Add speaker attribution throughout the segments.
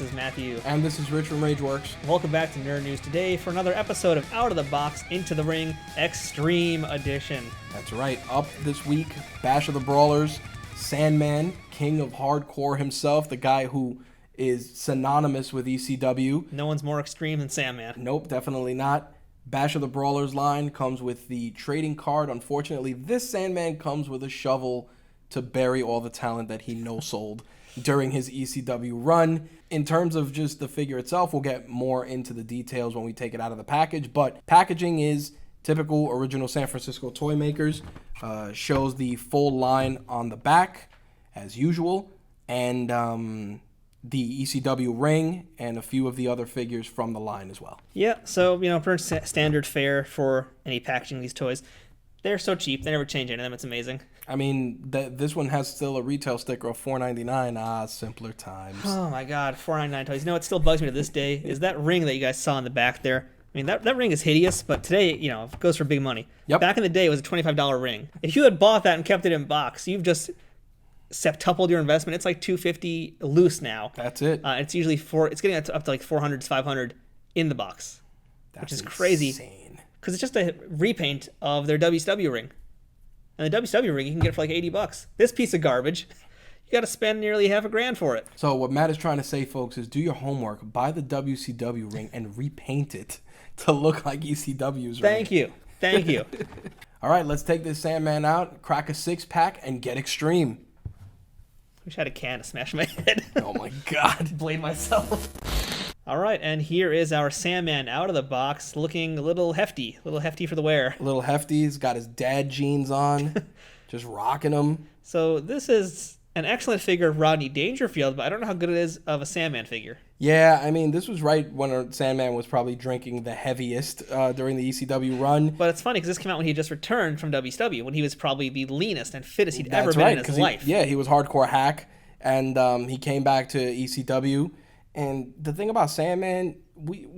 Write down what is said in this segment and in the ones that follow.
Speaker 1: is Matthew.
Speaker 2: And this is Rich from RageWorks.
Speaker 1: Welcome back to Nerd News Today for another episode of Out of the Box, Into the Ring, Extreme Edition.
Speaker 2: That's right. Up this week, Bash of the Brawlers, Sandman, king of hardcore himself, the guy who is synonymous with ECW.
Speaker 1: No one's more extreme than Sandman.
Speaker 2: Nope, definitely not. Bash of the Brawlers line comes with the trading card. Unfortunately, this Sandman comes with a shovel to bury all the talent that he no-sold during his ECW run. In terms of just the figure itself, we'll get more into the details when we take it out of the package, but packaging is typical original San Francisco toy makers. Shows the full line on the back, as usual, and the ECW ring and a few of the other figures from the line as well.
Speaker 1: Yeah, so, pretty standard fare for any packaging of these toys. They're so cheap, they never change any of them, it's amazing.
Speaker 2: I mean, this one has still a retail sticker of $4.99. Simpler times.
Speaker 1: Oh my god, $4.99 toys. You know what still bugs me to this day is that ring that you guys saw in the back there. I mean, that ring is hideous, but today, it goes for big money.
Speaker 2: Yep.
Speaker 1: Back in the day, it was a $25 ring. If you had bought that and kept it in box, you've just septupled your investment. It's like $250 loose now.
Speaker 2: That's it.
Speaker 1: It's usually it's getting up to like $400 to $500 in the box, which is crazy.
Speaker 2: Insane.
Speaker 1: Because it's just a repaint of their WCW ring. And the WCW ring, you can get it for like $80. This piece of garbage, you got to spend nearly $1,000 for it.
Speaker 2: So what Matt is trying to say, folks, is do your homework, buy the WCW ring, and repaint it to look like ECW's ring.
Speaker 1: Thank you.
Speaker 2: All right, let's take this Sandman out, crack a six-pack, and get extreme.
Speaker 1: Wish I had a can to smash my head.
Speaker 2: Oh my God.
Speaker 1: Blade myself. All right, and here is our Sandman out of the box, looking a little hefty for the wear.
Speaker 2: A little hefty. He's got his dad jeans on, just rocking them.
Speaker 1: So this is an excellent figure of Rodney Dangerfield, but I don't know how good it is of a Sandman figure.
Speaker 2: Yeah, I mean, this was right when Sandman was probably drinking the heaviest during the ECW run.
Speaker 1: But it's funny because this came out when he had just returned from WCW, when he was probably the leanest and fittest he'd ever been in his life.
Speaker 2: He was hardcore hack, and he came back to ECW. And the thing about Sandman,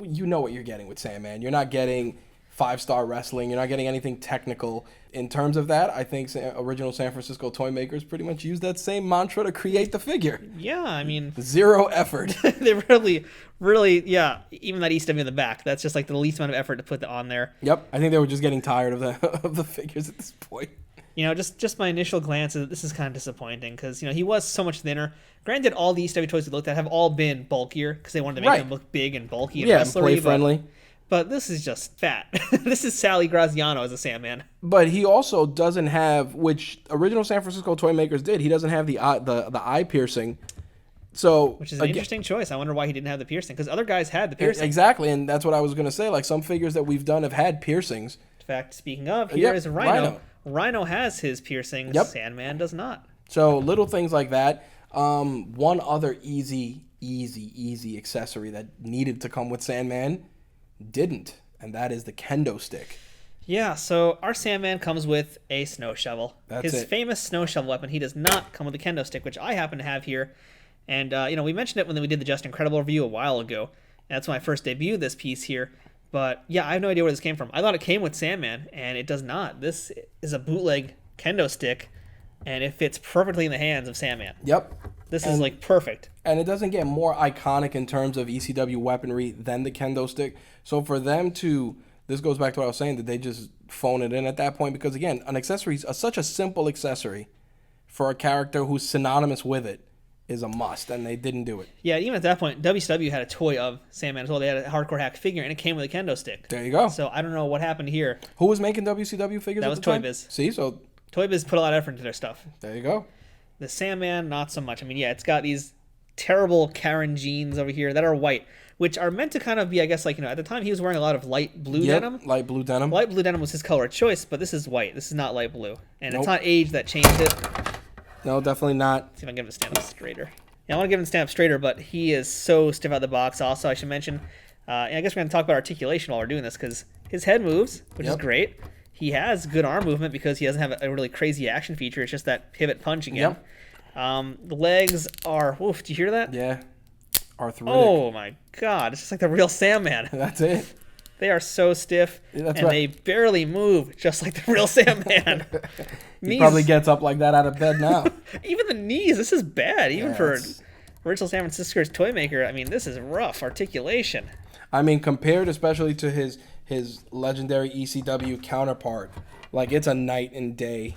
Speaker 2: you know what you're getting with Sandman. You're not getting 5-star wrestling. You're not getting anything technical. In terms of that, I think original San Francisco toy makers pretty much used that same mantra to create the figure.
Speaker 1: Yeah, I mean...
Speaker 2: Zero effort.
Speaker 1: They really, yeah, even that ECW in the back, that's just like the least amount of effort to put on there.
Speaker 2: Yep, I think they were just getting tired of the figures at this point.
Speaker 1: Just my initial glance is this is kind of disappointing because, he was so much thinner. Granted, all the ECW toys we looked at have all been bulkier because they wanted to make them look big and bulky and wrestlery.
Speaker 2: Play-friendly.
Speaker 1: But this is just fat. This is Sally Graziano as a Sandman.
Speaker 2: But he also doesn't have, which original San Francisco toy makers did, he doesn't have the eye piercing.
Speaker 1: Which is an interesting choice. I wonder why he didn't have the piercing because other guys had the piercing.
Speaker 2: Exactly, and that's what I was going to say. Like some figures that we've done have had piercings.
Speaker 1: In fact, speaking of, here is Rhino. Rhino has his piercings. Yep. Sandman does not.
Speaker 2: So little things like that. One other easy accessory that needed to come with Sandman didn't, and that is the kendo stick.
Speaker 1: Yeah, so our Sandman comes with a snow shovel. His famous snow shovel weapon. He does not come with a kendo stick, which I happen to have here. And, we mentioned it when we did the Just Incredible review a while ago. That's when I first debuted this piece here. But, yeah, I have no idea where this came from. I thought it came with Sandman, and it does not. This is a bootleg kendo stick, and it fits perfectly in the hands of Sandman.
Speaker 2: Yep.
Speaker 1: This is, perfect.
Speaker 2: And it doesn't get more iconic in terms of ECW weaponry than the kendo stick. So for them to, this goes back to what I was saying, did they just phone it in at that point? Because, again, an accessory is such a simple accessory for a character who's synonymous with it is a must, and they didn't do it.
Speaker 1: Yeah, even at that point, WCW had a toy of Sandman as well. They had a hardcore hack figure, and it came with a kendo stick.
Speaker 2: There you go.
Speaker 1: So I don't know what happened here.
Speaker 2: Who was making WCW figures
Speaker 1: That
Speaker 2: at
Speaker 1: was
Speaker 2: the time?
Speaker 1: Toy Biz.
Speaker 2: See, so...
Speaker 1: Toy Biz put a lot of effort into their stuff.
Speaker 2: There you go.
Speaker 1: The Sandman, not so much. I mean, yeah, it's got these terrible Karen jeans over here that are white, which are meant to kind of be, I guess, at the time he was wearing a lot of light blue denim.
Speaker 2: Light blue denim.
Speaker 1: Light blue denim was his color of choice, but this is white. This is not light blue. And It's not age that changed it.
Speaker 2: No, definitely not.
Speaker 1: Let's see if I can get him to stand up straighter. Yeah, I want to give him to stand up straighter, but he is so stiff out of the box. Also, I should mention, and I guess we're going to talk about articulation while we're doing this, because his head moves, which is great. He has good arm movement because he doesn't have a really crazy action feature. It's just that pivot punch again. The legs are... Oof, do you hear that?
Speaker 2: Yeah. Arthritic.
Speaker 1: Oh, my God. It's just like the real Sandman.
Speaker 2: That's it.
Speaker 1: They are so stiff, they barely move, just like the real Sandman.
Speaker 2: He probably gets up like that out of bed now.
Speaker 1: Even the knees, this is bad, even for original San Francisco's toy maker, I mean, this is rough articulation.
Speaker 2: I mean, compared especially to his legendary ECW counterpart, like it's a night and day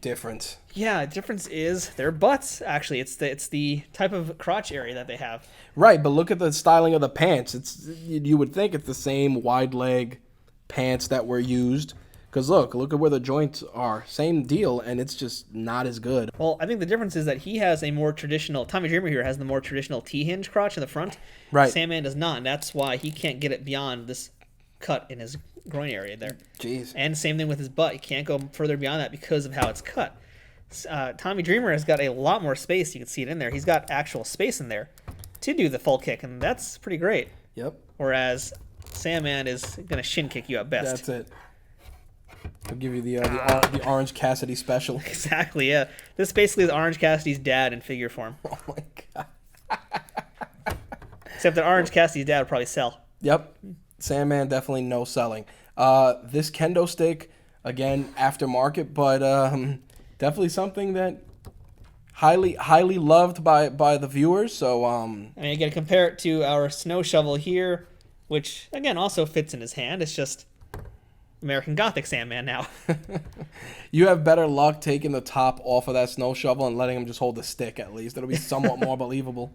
Speaker 2: difference.
Speaker 1: Yeah, difference is their butts. Actually, it's the type of crotch area that they have.
Speaker 2: Right, but look at the styling of the pants. You would think it's the same wide leg pants that were used. Because look at where the joints are. Same deal, and it's just not as good.
Speaker 1: Well, I think the difference is that he has a more traditional... Tommy Dreamer here has the more traditional T-hinge crotch in the front.
Speaker 2: Right.
Speaker 1: Sandman does not, and that's why he can't get it beyond this cut in his groin area there.
Speaker 2: Jeez.
Speaker 1: And same thing with his butt. He can't go further beyond that because of how it's cut. Tommy Dreamer has got a lot more space. You can see it in there. He's got actual space in there to do the full kick, and that's pretty great.
Speaker 2: Yep.
Speaker 1: Whereas Sandman is going to shin kick you at best.
Speaker 2: That's it. I'll give you the Orange Cassidy special.
Speaker 1: Exactly, yeah. This basically is Orange Cassidy's dad in figure form.
Speaker 2: Oh my god.
Speaker 1: Except that Orange Cassidy's dad would probably sell.
Speaker 2: Yep. Sandman definitely no selling. This kendo stick, again, aftermarket, but definitely something that highly loved by the viewers. So
Speaker 1: I mean, you got to compare it to our snow shovel here, which again also fits in his hand. It's just American Gothic Sandman now.
Speaker 2: You have better luck taking the top off of that snow shovel and letting him just hold the stick at least. It'll be somewhat more believable.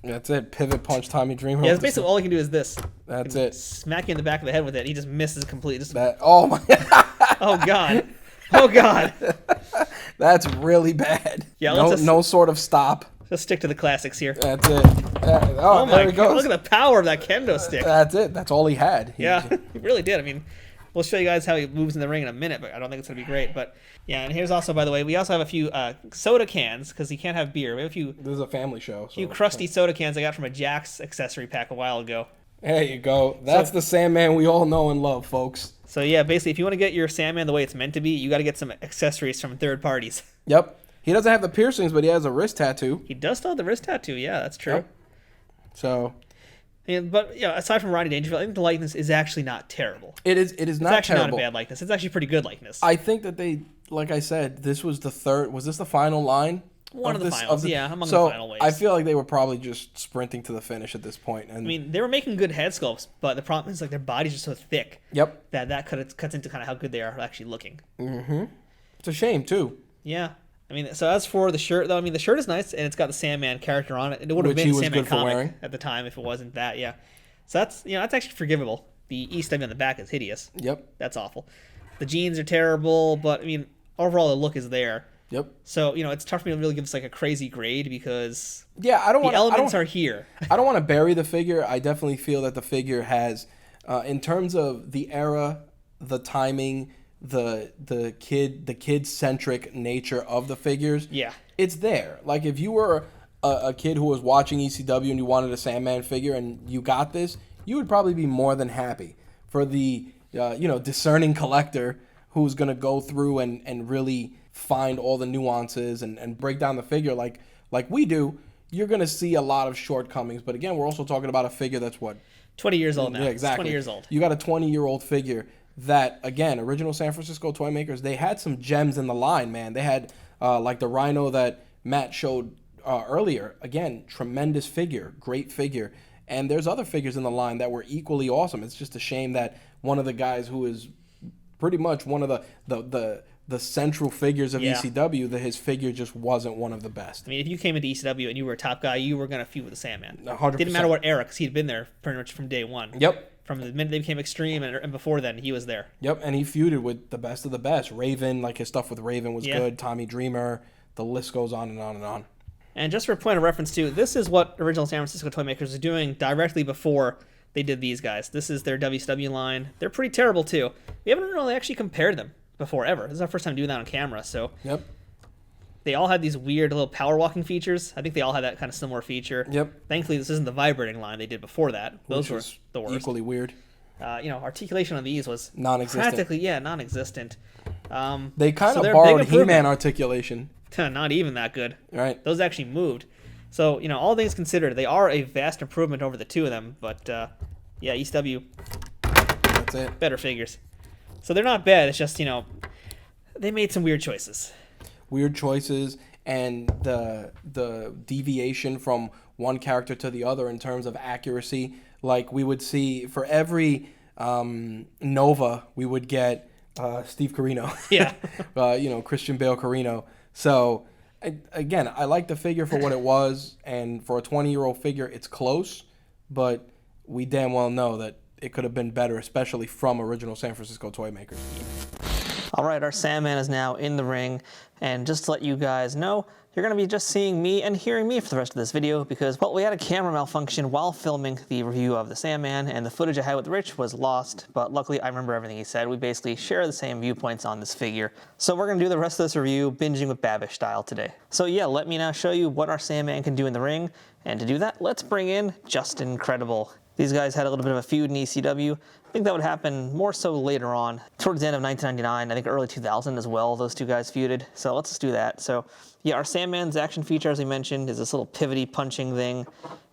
Speaker 2: That's it. Pivot punch Tommy Dreamer.
Speaker 1: Yeah, that's basically all he can do is this.
Speaker 2: That's it.
Speaker 1: Smack you in the back of the head with it. He just misses completely.
Speaker 2: Oh my.
Speaker 1: Oh god. Oh god.
Speaker 2: That's really bad.
Speaker 1: Yeah.
Speaker 2: No sort of stop.
Speaker 1: Let's stick to the classics here.
Speaker 2: That's it. Oh my god!
Speaker 1: Look at the power of that kendo stick.
Speaker 2: That's it. That's all he had.
Speaker 1: Yeah, he really did. I mean, we'll show you guys how he moves in the ring in a minute, but I don't think it's going to be great. But yeah, and here's also, by the way, we also have a few soda cans because he can't have beer. We have a few.
Speaker 2: This is a family show.
Speaker 1: A few crusty soda cans I got from a Jack's accessory pack a while ago.
Speaker 2: There you go. That's the Sandman we all know and love, folks.
Speaker 1: So yeah, basically, if you want to get your Sandman the way it's meant to be, you got to get some accessories from third parties.
Speaker 2: Yep. He doesn't have the piercings, but he has a wrist tattoo.
Speaker 1: He does still have the wrist tattoo. Yeah, that's true.
Speaker 2: Yep. So.
Speaker 1: But yeah, aside from Rodney Dangerfield, I think the likeness is actually not terrible.
Speaker 2: It is not
Speaker 1: terrible. It's actually not a bad likeness. It's actually pretty good likeness.
Speaker 2: I think that they, like I said, this was the third. Was this the final line?
Speaker 1: One of the finals, yeah, among the final waves.
Speaker 2: I feel like they were probably just sprinting to the finish at this point. And
Speaker 1: I mean, they were making good head sculpts, but the problem is like their bodies are so thick.
Speaker 2: Yep.
Speaker 1: That cuts into kind of how good they are actually looking.
Speaker 2: Mm-hmm. It's a shame too.
Speaker 1: Yeah. I mean, so as for the shirt, though, I mean, the shirt is nice, and it's got the Sandman character on it. It would have been a Sandman comic at the time if it wasn't that, yeah. So that's actually forgivable. The ECW on the back is hideous.
Speaker 2: Yep.
Speaker 1: That's awful. The jeans are terrible, but, I mean, overall the look is there.
Speaker 2: Yep.
Speaker 1: So, it's tough for me to really give this like a crazy grade because
Speaker 2: the elements
Speaker 1: are here.
Speaker 2: I don't want to bury the figure. I definitely feel that the figure has, in terms of the era, the timing, the kid-centric nature of the figures.
Speaker 1: Yeah.
Speaker 2: It's there. Like if you were a kid who was watching ECW and you wanted a Sandman figure and you got this, you would probably be more than happy. For the discerning collector who's going to go through and really find all the nuances and break down the figure like we do, you're going to see a lot of shortcomings. But again, we're also talking about a figure that's what?
Speaker 1: 20 years old now.
Speaker 2: Yeah, exactly.
Speaker 1: It's 20 years old.
Speaker 2: You got a 20-year-old figure that, again, original San Francisco toy makers, they had some gems in the line, man. They had like the Rhino that Matt showed earlier. Again, tremendous figure, great figure. And there's other figures in the line that were equally awesome. It's just a shame that one of the guys who is pretty much one of the central figures of ECW, that his figure just wasn't one of the best.
Speaker 1: I mean, if you came into ECW and you were a top guy, you were going to feud with the Sandman.
Speaker 2: 100%.
Speaker 1: Didn't matter what era, because he'd been there pretty much from day one.
Speaker 2: Yep.
Speaker 1: From the minute they became Extreme and before then, he was there.
Speaker 2: Yep, and he feuded with the best of the best. Raven, like his stuff with Raven was good. Tommy Dreamer, the list goes on and on and on.
Speaker 1: And just for a point of reference, too, this is what original San Francisco toy makers are doing directly before they did these guys. This is their WCW line. They're pretty terrible, too. We haven't really actually compared them before, ever. This is our first time doing that on camera, so...
Speaker 2: Yep.
Speaker 1: They all had these weird little power walking features. I think they all had that kind of similar feature.
Speaker 2: Yep.
Speaker 1: Thankfully, this isn't the vibrating line they did before that. Those were the worst.
Speaker 2: Equally weird.
Speaker 1: Articulation on these was
Speaker 2: non-existent.
Speaker 1: Practically, non-existent.
Speaker 2: They kind of borrowed He-Man articulation.
Speaker 1: Not even that good.
Speaker 2: Right.
Speaker 1: Those actually moved. So, all things considered, they are a vast improvement over the two of them. But, ECW.
Speaker 2: That's it.
Speaker 1: Better figures. So they're not bad. It's just, they made some weird choices.
Speaker 2: Weird choices. and the deviation from one character to the other in terms of accuracy. Like we would see for every Nova, we would get Steve Carino.
Speaker 1: Yeah.
Speaker 2: Christian Bale Carino. So again, I like the figure for what it was, and for a 20-year-old figure, it's close, but we damn well know that it could have been better, especially from original San Francisco toy makers.
Speaker 1: All right, our Sandman is now in the ring, and just to let you guys know, you're going to be just seeing me and hearing me for the rest of this video because, well, we had a camera malfunction while filming the review of the Sandman, and the footage I had with Rich was lost, but luckily I remember everything he said. We basically share the same viewpoints on this figure. So we're going to do the rest of this review binging with Babish style today. So yeah, let me now show you what our Sandman can do in the ring, and to do that, let's bring in Justin Incredible. These guys had a little bit of a feud in ECW. I think that would happen more so later on, towards the end of 1999, I think early 2000 as well, those two guys feuded. So let's just do that. So yeah, our Sandman's action feature, as we mentioned, is this little pivoty punching thing.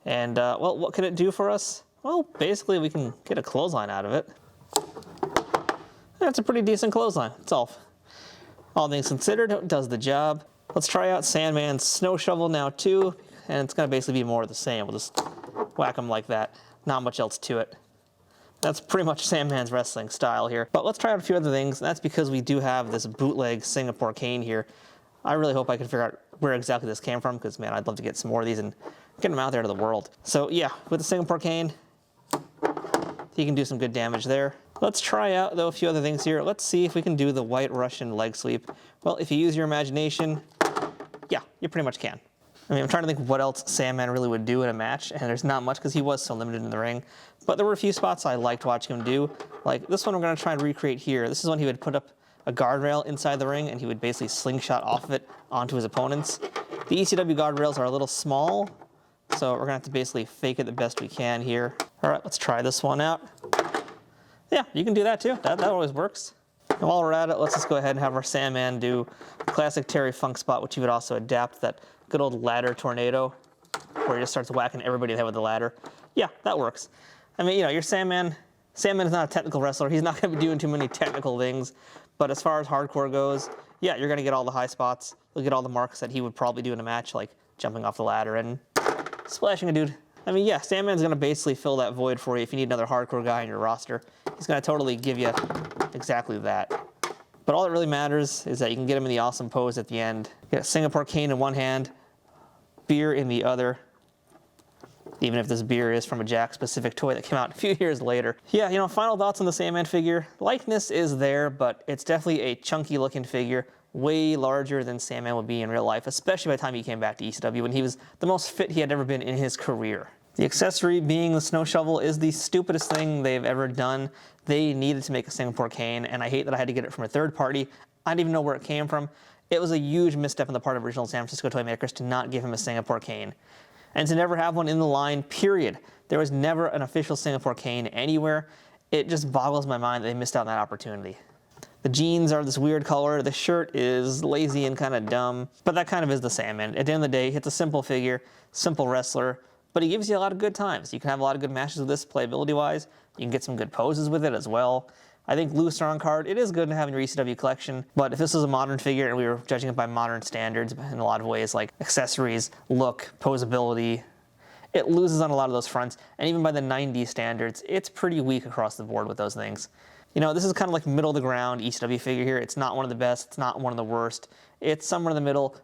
Speaker 1: And well, what can it do for us? Well, basically we can get a clothesline out of it. That's a pretty decent clothesline. It's all things considered, it does the job. Let's try out Sandman's snow shovel now too, and it's gonna basically be more of the same. We'll just whack them like that. Not much else to it. That's pretty much Sandman's wrestling style here. But let's try out a few other things. And that's because we do have this bootleg Singapore cane here. I really hope I can figure out where exactly this came from because, man, I'd love to get some more of these and get them out there to the world. So yeah, with the Singapore cane, he can do some good damage there. Let's try out, though, a few other things here. Let's see if we can do the White Russian leg sweep. Well, if you use your imagination, yeah, you pretty much can. I mean, I'm trying to think what else Sandman really would do in a match, and there's not much because he was so limited in the ring. But there were a few spots I liked watching him do. Like this one I'm going to try and recreate here. This is when he would put up a guardrail inside the ring, and he would basically slingshot off of it onto his opponents. The ECW guardrails are a little small, so we're going to have to basically fake it the best we can here. All right, let's try this one out. Yeah, you can do that too. That always works. And while we're at it, let's just go ahead and have our Sandman do a classic Terry Funk spot, which you would also adapt that good old ladder tornado, where he just starts whacking everybody in the head with the ladder. Yeah, that works. I mean, your Sandman is not a technical wrestler. He's not going to be doing too many technical things. But as far as hardcore goes, yeah, you're going to get all the high spots. You'll get all the marks that he would probably do in a match, like jumping off the ladder and splashing a dude. I mean, yeah, Sandman's going to basically fill that void for you if you need another hardcore guy in your roster. He's going to totally give you exactly that. But all that really matters is that you can get him in the awesome pose at the end. You got a Singapore cane in one hand, beer in the other, even if this beer is from a Jack-specific toy that came out a few years later. Yeah, final thoughts on the Sandman figure. Likeness is there, but it's definitely a chunky-looking figure, way larger than Sandman would be in real life, especially by the time he came back to ECW when he was the most fit he had ever been in his career. The accessory being the snow shovel is the stupidest thing they've ever done. They needed to make a Singapore cane, and I hate that I had to get it from a third party. I didn't even know where it came from. It was a huge misstep on the part of original San Francisco toy makers to not give him a Singapore cane. And to never have one in the line, period. There was never an official Singapore cane anywhere. It just boggles my mind that they missed out on that opportunity. The jeans are this weird color. The shirt is lazy and kind of dumb. But that kind of is the Sandman. At the end of the day, it's a simple figure, simple wrestler, but he gives you a lot of good times. You can have a lot of good matches with this playability-wise. You can get some good poses with it as well. I think loose or on card, it is good to have in your ECW collection, but if this was a modern figure and we were judging it by modern standards in a lot of ways, like accessories, look, poseability, it loses on a lot of those fronts, and even by the 90s standards, it's pretty weak across the board with those things. This is kind of like middle of the ground ECW figure here. It's not one of the best, it's not one of the worst. It's somewhere in the middle,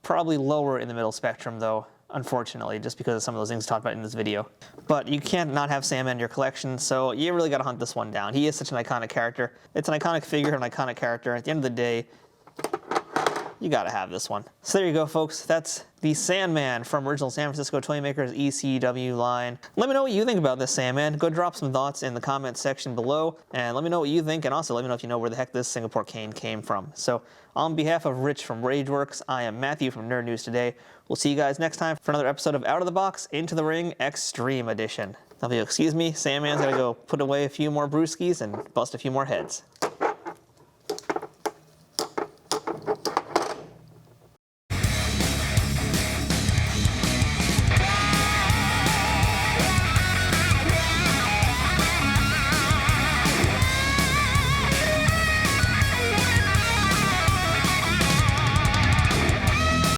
Speaker 1: probably lower in the middle spectrum though, unfortunately, just because of some of those things talked about in this video. But you can't not have Sandman in your collection, so you really gotta hunt this one down. He is such an iconic character. It's an iconic figure, an iconic character. At the end of the day, you gotta have this one. So there you go, folks. That's the Sandman from original San Francisco Toymakers ECW line. Let me know what you think about this Sandman. Go drop some thoughts in the comments section below, and let me know what you think, and also let me know if you know where the heck this Singapore cane came from. So on behalf of Rich from Rageworks, I am Matthew from Nerd News Today. We'll see you guys next time for another episode of Out of the Box, Into the Ring Extreme Edition. Now, if you'll excuse me, Sandman's gotta go put away a few more brewskis and bust a few more heads.